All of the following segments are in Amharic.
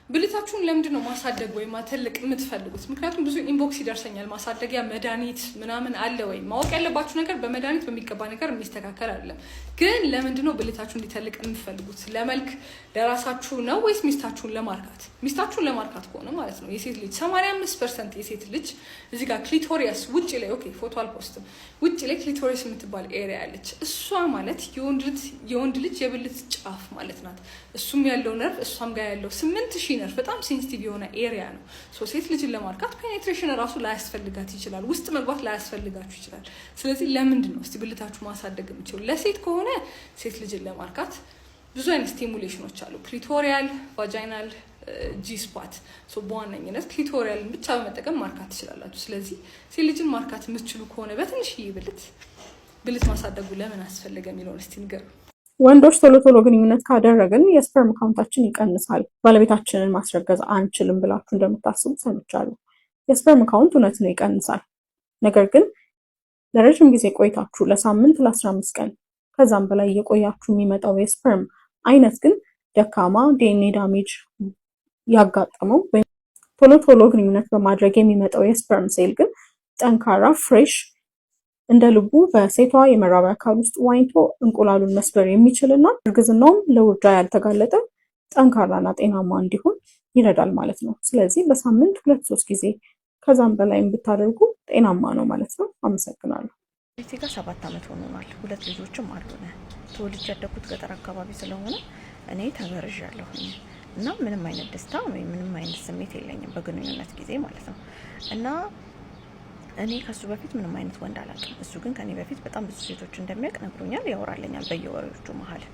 ብልታችሁን ለምንድን ነው ማሳደግ ወይ ማተልቅ የምትፈልጉት? ምክንያቱም ብዙ ኢንቦክስ ይደርሰኛል ማሳደጊያ መድኃኒት ምናምን አለ ወይ? ማወቅ ያለባችሁ ነገር በመድኃኒት በሚቀባ ነገር የሚስተካከል አይደለም። ግን ለምንድን ነው ብልታችሁ እንዲተልቅ የምትፈልጉት? ለመልክ ለራሳችሁ ነው ወይስ ሚስታችሁን ለማርካት? ሚስታችሁን ለማርካት ከሆነ ማለት ነው የሴት ልጅ 85% የሴት ልጅ እዚህ ጋር ክሊቶሪያስ ውጭ ላይ ኦኬ፣ ፎቶ አልፖስትም፣ ውጭ ላይ ክሊቶሪያስ የምትባል ኤሪያ አለች። እሷ ማለት የወንድ ልጅ የብልት ጫፍ ማለት ናት። እሱም ያለው ነርቭ እሷም ጋር ያለው 8000 ነርቭ በጣም ሴንሲቲቭ የሆነ ኤሪያ ነው። ሴት ልጅን ለማርካት ፔኔትሬሽን ራሱ ላያስፈልጋት ይችላል፣ ውስጥ መግባት ላያስፈልጋችሁ ይችላል። ስለዚህ ለምንድን ነው እስቲ ብልታችሁ ማሳደግ የምችሉ? ለሴት ከሆነ ሴት ልጅን ለማርካት ብዙ አይነት ስቲሙሌሽኖች አሉ። ክሊቶሪያል፣ ቫጃይናል፣ ጂ-ስፓት። በዋነኝነት ክሊቶሪያልን ብቻ በመጠቀም ማርካት ትችላላችሁ። ስለዚህ ሴት ልጅን ማርካት የምትችሉ ከሆነ በትንሽዬ ብልት ማሳደጉ ለምን አስፈለገ የሚለውን እስቲ ንገሩ። ወንዶች ቶሎ ቶሎ ግንኙነት ካደረግን የስፐርም ካውንታችን ይቀንሳል፣ ባለቤታችንን ማስረገዝ አንችልም ብላችሁ እንደምታስቡ ሰምቻለሁ። የስፐርም ካውንት እውነት ነው ይቀንሳል። ነገር ግን ለረጅም ጊዜ ቆይታችሁ ለሳምንት ለ15 ቀን ከዛም በላይ የቆያችሁ የሚመጣው የስፐርም አይነት ግን ደካማ ዲኤንኤ ዳሜጅ ያጋጠመው ወይም ቶሎ ቶሎ ግንኙነት በማድረግ የሚመጣው የስፐርም ሴል ግን ጠንካራ ፍሬሽ እንደ ልቡ በሴቷ የመራቢያ አካል ውስጥ ዋኝቶ እንቁላሉን መስበር የሚችልና እርግዝናውም ለውርጃ ያልተጋለጠ ጠንካራና ጤናማ እንዲሆን ይረዳል ማለት ነው። ስለዚህ በሳምንት 2-3 ጊዜ ከዛም በላይም ብታደርጉ ጤናማ ነው ማለት ነው። አመሰግናለሁ። እዚህ ጋር 7 ዓመት ሆኖናል። 2 ልጆችም አሉን። ተወልጄ ያደኩት ገጠር አካባቢ ስለሆነ እኔ ተበርዣለሁ እና ምንም አይነት ደስታ ወይም ምንም አይነት ስሜት የለኝም በግንኙነት ጊዜ ማለት ነው። እና እኔ ከሱ በፊት ምንም አይነት ወንድ አላውቅም። እሱ ግን ከኔ በፊት በጣም ብዙ ሴቶች እንደሚያውቅ ነግሮኛል፣ ያወራልኛል በየወሬዎቹ መሀል።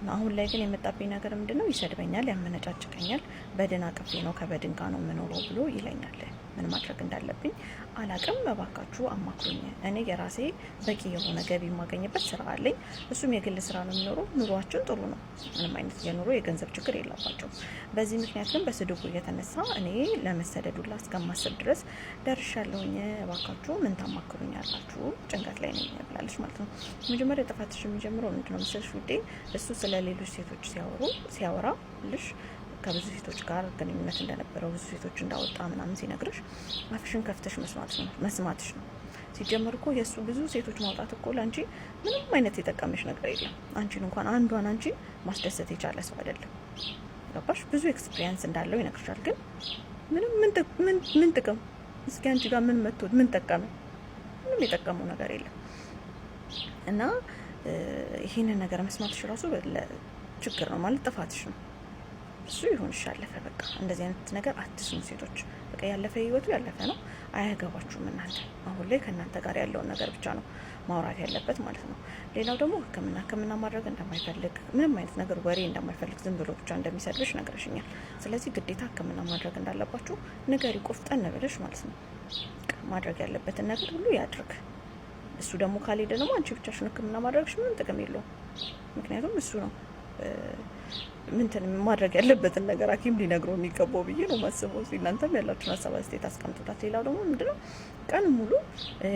አሁን ላይ ግን የመጣብኝ ነገር ምንድነው? ይሰድበኛል፣ ያመነጫጭቀኛል። በድን አቅፌ ነው ከበድን ጋር ነው የምኖረው ብሎ ይለኛል። ምን ማድረግ እንዳለብኝ አላቅም። እባካችሁ አማክሩኝ። እኔ የራሴ በቂ የሆነ ገቢ የማገኝበት ስራ አለኝ። እሱም የግል ስራ ነው የሚኖረው። ኑሯችን ጥሩ ነው። ምንም አይነት የኑሮ የገንዘብ ችግር የለባቸውም። በዚህ ምክንያት ግን በስድቡ የተነሳ እኔ ለመሰደዱላ እስከማስብ ድረስ ደርሻለሁኝ። እባካችሁ ምን ታማክሩኝ ያላችሁ? ጭንቀት ላይ ነኝ ብላለች ማለት ነው። መጀመሪያ ጥፋትሽ የሚጀምረው ምንድነው መሰለሽ ውዴ? እሱ ስለ ሌሎች ሴቶች ሲያወራልሽ ከብዙ ሴቶች ጋር ግንኙነት እንደነበረው ብዙ ሴቶች እንዳወጣ ምናምን ሲነግርሽ አፍሽን ከፍተሽ መስማትሽ ነው። ሲጀመር እኮ የእሱ ብዙ ሴቶች ማውጣት እኮ ለአንቺ ምንም አይነት የጠቀመሽ ነገር የለም። አንቺን እንኳን አንዷን አንቺን ማስደሰት የቻለ ሰው አይደለም። ገባሽ? ብዙ ኤክስፒሪየንስ እንዳለው ይነግርሻል። ግን ምን ጥቅም? እስኪ አንቺ ጋር ምን መጥቶ ምን ጠቀመ? ምንም የጠቀመው ነገር የለም። እና ይሄንን ነገር መስማትሽ ራሱ ችግር ነው ማለት ጥፋትሽ ነው። እሱ ይሁንሽ፣ ያለፈ በቃ እንደዚህ አይነት ነገር አትስሙ ሴቶች። በቃ ያለፈ ህይወቱ ያለፈ ነው፣ አያገባችሁም እናንተ። አሁን ላይ ከእናንተ ጋር ያለውን ነገር ብቻ ነው ማውራት ያለበት ማለት ነው። ሌላው ደግሞ ሕክምና ማድረግ እንደማይፈልግ ምንም አይነት ነገር ወሬ እንደማይፈልግ ዝም ብሎ ብቻ እንደሚሰድብሽ ነግረሽኛል። ስለዚህ ግዴታ ሕክምና ማድረግ እንዳለባችሁ ንገሪ፣ ቆፍጠን ብለሽ ማለት ነው። ማድረግ ያለበትን ነገር ሁሉ ያድርግ። እሱ ደግሞ ካልሄደ ደግሞ አንቺ ብቻሽን ሕክምና ማድረግሽ ምንም ጥቅም የለውም። ምክንያቱም እሱ ነው ማድረግ ያለበትን ነገር ሐኪም ሊነግረው የሚገባው ብዬ ነው ማስበው። እናንተም ያላችሁን ሀሳብ አስተያየት አስቀምጡላት። ሌላው ደግሞ ምንድነው ቀን ሙሉ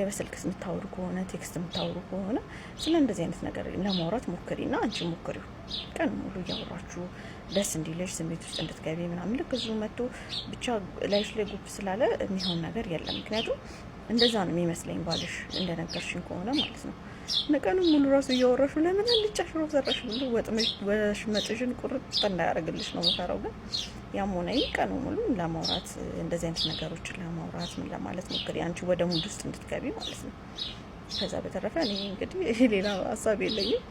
በስልክ የምታወሩ ከሆነ ቴክስት የምታወሩ ከሆነ ስለ እንደዚህ አይነት ነገር ለማውራት ሞክሪና አንቺ ሞክሪው። ቀን ሙሉ እያወራችሁ ደስ እንዲልሽ ስሜት ውስጥ እንድትገቢ ምናምን ልክ እዚሁ መጥቶ ብቻ ላይሽ ላይ ጉብ ስላለ የሚሆን ነገር የለም። ምክንያቱም እንደዛ ነው የሚመስለኝ ባልሽ እንደነገርሽኝ ከሆነ ማለት ነው። ነቀኑ ሙሉ ራሱ እያወራሹ ለምን ልጫሽ ነው ሰራሽ ሁሉ ወጥመጥሽን ቁርጥ እንዳያደርግልሽ ነው የምፈራው። ግን ያም ሆነ ቀኑ ሙሉ ለማውራት እንደዚህ አይነት ነገሮችን ለማውራት ምን ለማለት ሞክሪ፣ አንቺ ወደ ሙድ ውስጥ እንድትገቢ ማለት ነው። ከዛ በተረፈ እኔ እንግዲህ ሌላ ሀሳብ የለኝም።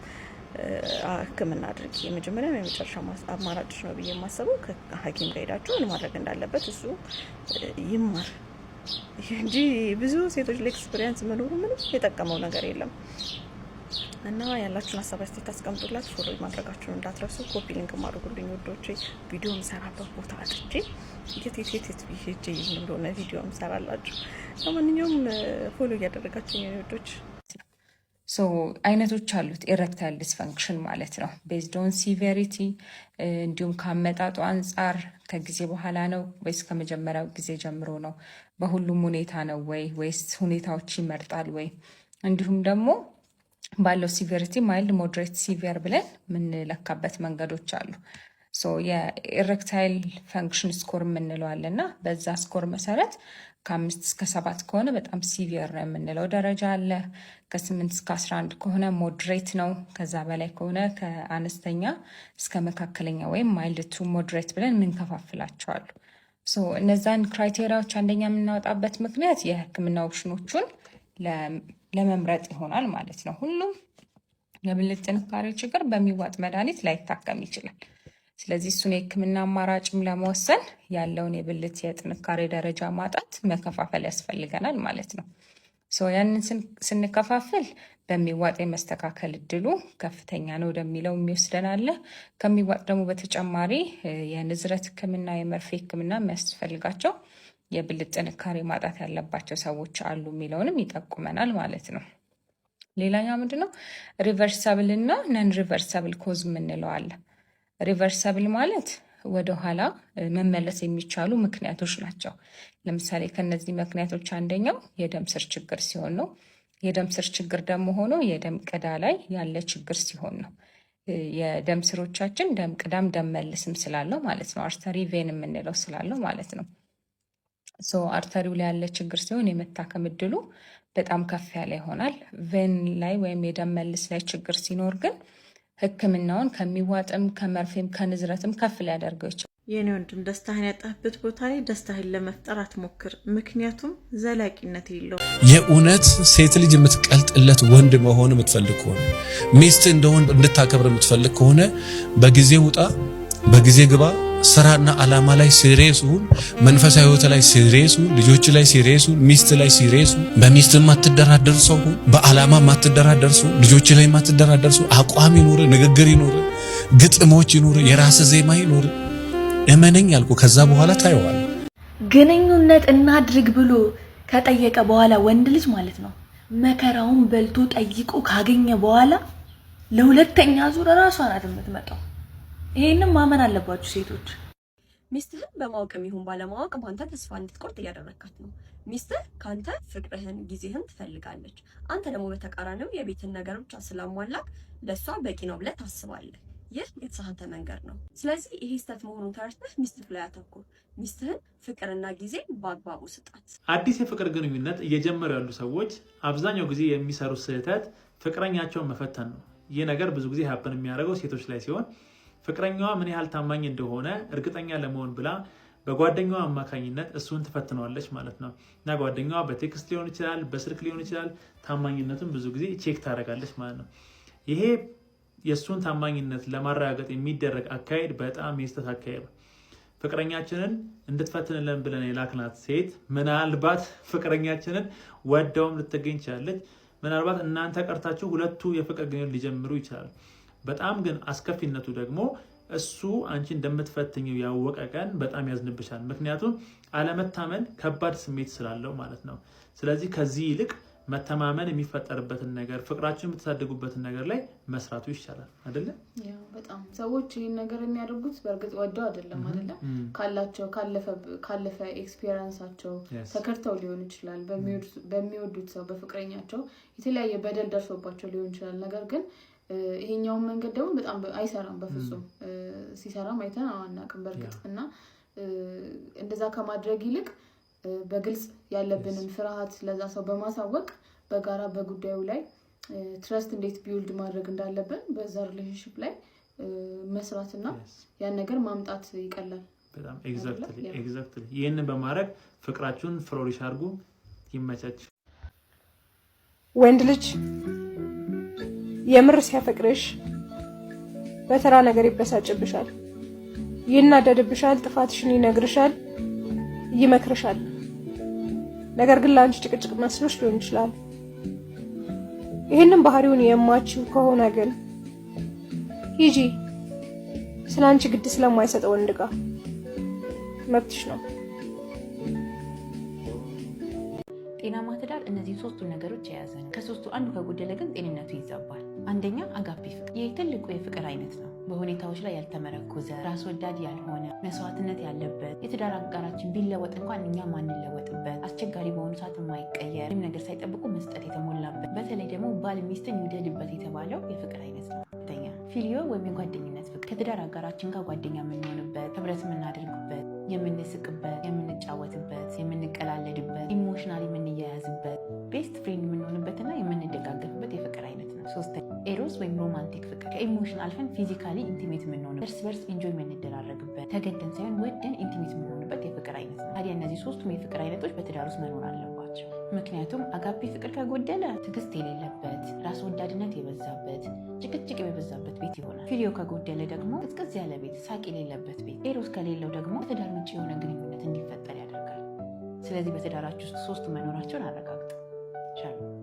ሕክምና አድርጊ። የመጀመሪያ የመጨረሻ አማራጭሽ ነው ብዬ የማስበው ከሐኪም ጋር ሄዳችሁ ምን ማድረግ እንዳለበት እሱ ይማር እንጂ ብዙ ሴቶች ላይ ኤክስፒሪየንስ መኖሩ ምንም የጠቀመው ነገር የለም። እና ያላችሁን ሀሳብ አስተያየት አስቀምጡላት። ፎሎ ማድረጋችሁን እንዳትረሱ። ኮፒ ሊንክ ማድረጉልኝ ወዶቼ። ቪዲዮ የምሰራበት ቦታ አጥቼ የት እንደሆነ ቪዲዮ የምሰራላችሁ። ለማንኛውም ፎሎ እያደረጋችሁ የኔ ወዶች። አይነቶች አሉት ኤሬክታይል ዲስፈንክሽን ማለት ነው። ቤዝድ ኦን ሲቨሪቲ እንዲሁም ከአመጣጡ አንጻር ከጊዜ በኋላ ነው ወይስ ከመጀመሪያው ጊዜ ጀምሮ ነው? በሁሉም ሁኔታ ነው ወይስ ሁኔታዎች ይመርጣል ወይ? እንዲሁም ደግሞ ባለው ሲቨሪቲ ማይልድ፣ ሞዴሬት፣ ሲቪየር ብለን የምንለካበት መንገዶች አሉ። የኤሬክታይል ፈንክሽን ስኮር የምንለው አለና በዛ ስኮር መሰረት ከ5 እስከ 7 ከሆነ በጣም ሲቪየር ነው የምንለው ደረጃ አለ። ከ8 እስከ 11 ከሆነ ሞድሬት ነው። ከዛ በላይ ከሆነ ከአነስተኛ እስከ መካከለኛ ወይም ማይልድ ቱ ሞድሬት ብለን የምንከፋፍላቸዋሉ። እነዛን ክራይቴሪያዎች አንደኛ የምናወጣበት ምክንያት የህክምና ኦፕሽኖቹን ለመምረጥ ይሆናል ማለት ነው። ሁሉም የብልት ጥንካሬ ችግር በሚዋጥ መድኃኒት ላይታከም ይችላል። ስለዚህ እሱን የህክምና አማራጭም ለመወሰን ያለውን የብልት የጥንካሬ ደረጃ ማጣት መከፋፈል ያስፈልገናል ማለት ነው። ያንን ስንከፋፍል በሚዋጥ የመስተካከል እድሉ ከፍተኛ ነው ወደሚለው የሚወስደን አለ። ከሚዋጥ ደግሞ በተጨማሪ የንዝረት ህክምና፣ የመርፌ ህክምና የሚያስፈልጋቸው የብልት ጥንካሬ ማጣት ያለባቸው ሰዎች አሉ የሚለውንም ይጠቁመናል ማለት ነው። ሌላኛው ምንድነው? ሪቨርሳብል እና ነን ሪቨርሳብል ኮዝ የምንለው አለ። ሪቨርሳብል ማለት ወደኋላ መመለስ የሚቻሉ ምክንያቶች ናቸው። ለምሳሌ ከነዚህ ምክንያቶች አንደኛው የደም ስር ችግር ሲሆን ነው። የደም ስር ችግር ደግሞ ሆኖ የደም ቅዳ ላይ ያለ ችግር ሲሆን ነው። የደም ስሮቻችን ደም ቅዳም ደም መልስም ስላለው ማለት ነው። አርተሪ ቬን የምንለው ስላለው ማለት ነው። አርተሪው ላይ ያለ ችግር ሲሆን የመታከም እድሉ በጣም ከፍ ያለ ይሆናል። ቬን ላይ ወይም የደም መልስ ላይ ችግር ሲኖር ግን ህክምናውን ከሚዋጥም ከመርፌም ከንዝረትም ከፍ ሊያደርገው ይችላል። የኔ ወንድም ደስታህን ያጣህበት ቦታ ላይ ደስታህን ለመፍጠር አትሞክር፣ ምክንያቱም ዘላቂነት የለው። የእውነት ሴት ልጅ የምትቀልጥለት ወንድ መሆን የምትፈልግ ከሆነ ሚስት እንደሆን እንድታከብር የምትፈልግ ከሆነ በጊዜ ውጣ፣ በጊዜ ግባ። ስራና አላማ ላይ ሲሪየስ ሁን። መንፈሳዊ ህይወት ላይ ሲሪየስ ሁን። ልጆች ላይ ሲሪየስ ሁን። ሚስት ላይ ሲሪየስ ሁን። በሚስት ማትደራደር ሰው ሁን። በአላማ ማትደራደር ሰው፣ ልጆች ላይ ማትደራደር ሰው። አቋም ይኑር፣ ንግግር ይኑር፣ ግጥሞች ይኑር፣ የራስ ዜማ ይኑር። እመነኝ ያልኩ ከዛ በኋላ ታየዋል። ግንኙነት እናድርግ ብሎ ከጠየቀ በኋላ ወንድ ልጅ ማለት ነው መከራውን በልቶ ጠይቆ ካገኘ በኋላ ለሁለተኛ ዙር ራሷ ናት የምትመጣው። ይሄንን ማመን አለባችሁ ሴቶች። ሚስትህን በማወቅም ይሁን ባለማወቅ በአንተ ተስፋ እንድትቆርጥ እያደረካት ነው። ሚስትህ ካንተ ፍቅርህን፣ ጊዜህን ትፈልጋለች። አንተ ደግሞ በተቃራኒው የቤትን ነገር ብቻ ስላሟላክ ለሷ በቂ ነው ብለህ ታስባለህ። ይህ የተሳሳተ መንገድ ነው። ስለዚህ ይሄ ስህተት መሆኑን ተረድተህ ሚስትህ ላይ አተኩር። ሚስትህን ፍቅርና ጊዜ በአግባቡ ስጣት። አዲስ የፍቅር ግንኙነት እየጀመሩ ያሉ ሰዎች አብዛኛው ጊዜ የሚሰሩት ስህተት ፍቅረኛቸውን መፈተን ነው። ይህ ነገር ብዙ ጊዜ ሀፕን የሚያደርገው ሴቶች ላይ ሲሆን ፍቅረኛዋ ምን ያህል ታማኝ እንደሆነ እርግጠኛ ለመሆን ብላ በጓደኛዋ አማካኝነት እሱን ትፈትነዋለች ማለት ነው። እና ጓደኛዋ በቴክስት ሊሆን ይችላል፣ በስልክ ሊሆን ይችላል፣ ታማኝነቱን ብዙ ጊዜ ቼክ ታደርጋለች ማለት ነው። ይሄ የእሱን ታማኝነት ለማረጋገጥ የሚደረግ አካሄድ በጣም የስተት አካሄድ ነው። ፍቅረኛችንን እንድትፈትንልን ብለን የላክናት ሴት ምናልባት ፍቅረኛችንን ወደውም ልትገኝ ይችላለች። ምናልባት እናንተ ቀርታችሁ ሁለቱ የፍቅር ግንኙነት ሊጀምሩ ይችላል። በጣም ግን አስከፊነቱ ደግሞ እሱ አንቺ እንደምትፈትኝው ያወቀ ቀን በጣም ያዝንብሻል። ምክንያቱም አለመታመን ከባድ ስሜት ስላለው ማለት ነው። ስለዚህ ከዚህ ይልቅ መተማመን የሚፈጠርበትን ነገር፣ ፍቅራችሁን የምትሳደጉበትን ነገር ላይ መስራቱ ይሻላል አይደለ? ያው በጣም ሰዎች ይህን ነገር የሚያደርጉት በእርግጥ ወደው አይደለም አይደለም፣ ካላቸው ካለፈ ኤክስፒሪየንሳቸው ተከርተው ሊሆን ይችላል። በሚወዱት ሰው በፍቅረኛቸው የተለያየ በደል ደርሶባቸው ሊሆን ይችላል። ነገር ግን ይሄኛውን መንገድ ደግሞ በጣም አይሰራም፣ በፍጹም ሲሰራም አይተን አናውቅም በእርግጥ። እና እንደዛ ከማድረግ ይልቅ በግልጽ ያለብንን ፍርሃት ለዛ ሰው በማሳወቅ በጋራ በጉዳዩ ላይ ትረስት እንዴት ቢውልድ ማድረግ እንዳለብን በዛ ሪሌሽንሺፕ ላይ መስራትና ያን ነገር ማምጣት ይቀላል በጣም። ኤግዛክትሊ ይሄንን በማድረግ ፍቅራችሁን ፍሎሪሽ አድርጉ። ይመቻች። ወንድ ልጅ የምር ሲያፈቅርሽ በተራ ነገር ይበሳጭብሻል፣ ይናደድብሻል፣ ጥፋትሽን ይነግርሻል፣ ይመክርሻል። ነገር ግን ለአንቺ ጭቅጭቅ መስሎሽ ሊሆን ይችላል። ይህንን ባህሪውን የማችው ከሆነ ግን ሂጂ ስላንቺ ግድ ስለማይሰጠው ወንድ ጋር መብትሽ ነው። ጤናማ ትዳር እነዚህ ሶስቱን ነገሮች የያዘ ነው። ከሶስቱ አንዱ ከጎደለ ግን ጤንነቱ ይዛባል። አንደኛ አጋፔ ፍቅር። ይህ ትልቁ የፍቅር አይነት ነው። በሁኔታዎች ላይ ያልተመረኮዘ፣ ራስ ወዳድ ያልሆነ፣ መስዋዕትነት ያለበት፣ የትዳር አጋራችን ቢለወጥ እንኳን እኛ ማንለወጥበት፣ አስቸጋሪ በሆኑ ሰዓት የማይቀየር፣ ምንም ነገር ሳይጠብቁ መስጠት የተሞላበት፣ በተለይ ደግሞ ባል ሚስትን ይውደድበት የተባለው የፍቅር አይነት ነው። ሁለተኛ ፊሊዮ ወይም የጓደኝነት ፍቅር ከትዳር አጋራችን ጋር ጓደኛ የምንሆንበት፣ ህብረት የምናደርግበት፣ የምንስቅበት፣ የምንጫወትበት፣ የምንቀላለድበት፣ ኢሞሽናል የምንያያዝበት፣ ቤስት ፍሬንድ የምንሆንበትና የምንደጋገፍበት የፍቅር አይነት ነው። ሶስተኛ ኤሮስ ወይም ሮማንቲክ ፍቅር ከኢሞሽን አልፈን ፊዚካሊ ኢንቲሜት የምንሆንበት፣ እርስ በርስ ኢንጆይ የምንደራረግበት፣ ተገደን ሳይሆን ወደን ኢንቲሜት የምንሆንበት የፍቅር አይነት ነው። ታዲያ እነዚህ ሶስቱም የፍቅር አይነቶች በትዳር ውስጥ መኖር አለባቸው። ምክንያቱም አጋፔ ፍቅር ከጎደለ ትዕግስት የሌለበት፣ ራስ ወዳድነት የበዛበት፣ ጭቅጭቅ የበዛበት ቤት ይሆናል። ፊሊዮ ከጎደለ ደግሞ ቅዝቅዝ ያለ ቤት፣ ሳቅ የሌለበት ቤት፣ ኤሮስ ከሌለው ደግሞ ከትዳር ውጭ የሆነ ግንኙነት እንዲፈጠር ያደርጋል። ስለዚህ በትዳራችሁ ውስጥ ሶስቱ መኖራቸውን አረጋግጡ። ሻሎም